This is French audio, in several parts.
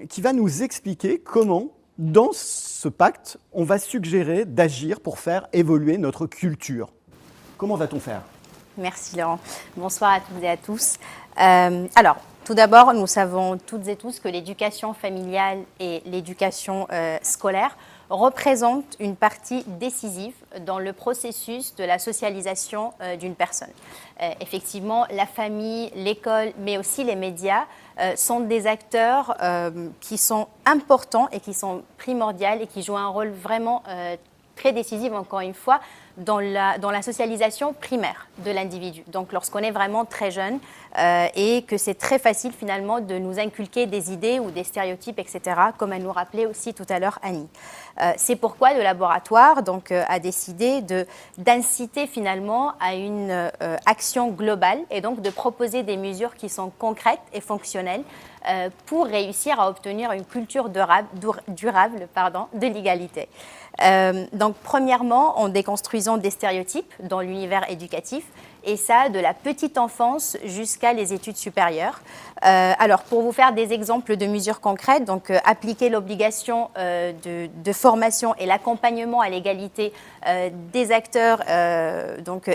qui va nous expliquer comment, dans ce pacte, on va suggérer d'agir pour faire évoluer notre culture. Comment va-t-on faire? Merci Laurent. Bonsoir à toutes et à tous. Alors, tout d'abord, nous savons toutes et tous que l'éducation familiale et l'éducation scolaire représentent une partie décisive dans le processus de la socialisation d'une personne. Effectivement, la famille, l'école, mais aussi les médias sont des acteurs qui sont importants et qui sont primordiaux et qui jouent un rôle vraiment très décisif, encore une fois, dans la socialisation primaire de l'individu. Donc, lorsqu'on est vraiment très jeune et que c'est très facile finalement de nous inculquer des idées ou des stéréotypes, etc., comme elle nous rappelait aussi tout à l'heure Annie. C'est pourquoi le laboratoire donc, a décidé d'inciter finalement à une action globale et donc de proposer des mesures qui sont concrètes et fonctionnelles pour réussir à obtenir une culture durable de l'égalité. Donc, premièrement, en déconstruisant des stéréotypes dans l'univers éducatif, et ça de la petite enfance jusqu'à les études supérieures. Alors, pour vous faire des exemples de mesures concrètes, donc appliquer l'obligation de formation et l'accompagnement à l'égalité des acteurs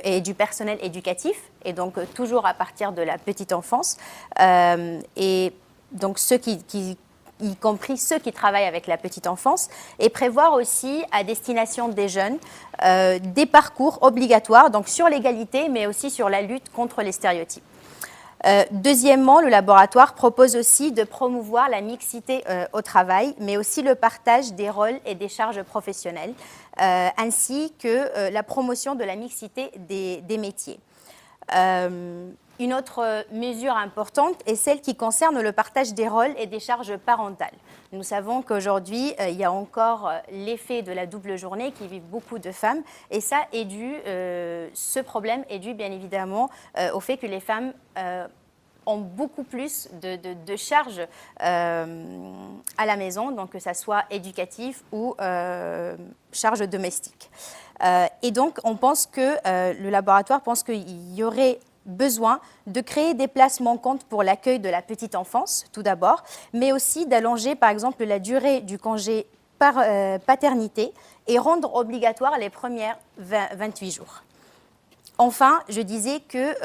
et du personnel éducatif, et donc toujours à partir de la petite enfance, et donc ceux y compris ceux qui travaillent avec la petite enfance, et prévoir aussi à destination des jeunes des parcours obligatoires donc sur l'égalité, mais aussi sur la lutte contre les stéréotypes. Deuxièmement, le laboratoire propose aussi de promouvoir la mixité au travail, mais aussi le partage des rôles et des charges professionnelles, ainsi que la promotion de la mixité des métiers. Une autre mesure importante est celle qui concerne le partage des rôles et des charges parentales. Nous savons qu'aujourd'hui, il y a encore l'effet de la double journée qui vivent beaucoup de femmes, et ça est dû, ce problème est dû bien évidemment au fait que les femmes ont beaucoup plus de charges à la maison, donc que ça soit éducatif ou charges domestiques. Et donc, on pense que le laboratoire pense qu'il y aurait besoin de créer des places manquantes pour l'accueil de la petite enfance, tout d'abord, mais aussi d'allonger, par exemple, la durée du congé paternité et rendre obligatoire les premières 28 jours. Enfin, je disais que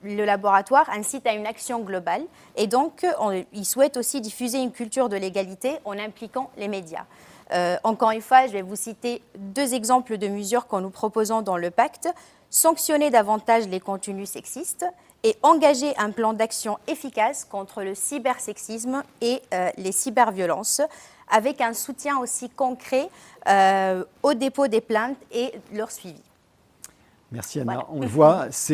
le laboratoire incite à une action globale et donc il souhaite aussi diffuser une culture de l'égalité en impliquant les médias. Encore une fois, je vais vous citer 2 exemples de mesures que nous proposons dans le pacte. Sanctionner davantage les contenus sexistes et engager un plan d'action efficace contre le cybersexisme et les cyberviolences, avec un soutien aussi concret au dépôt des plaintes et leur suivi. Merci Anna. Voilà. On le voit, c'est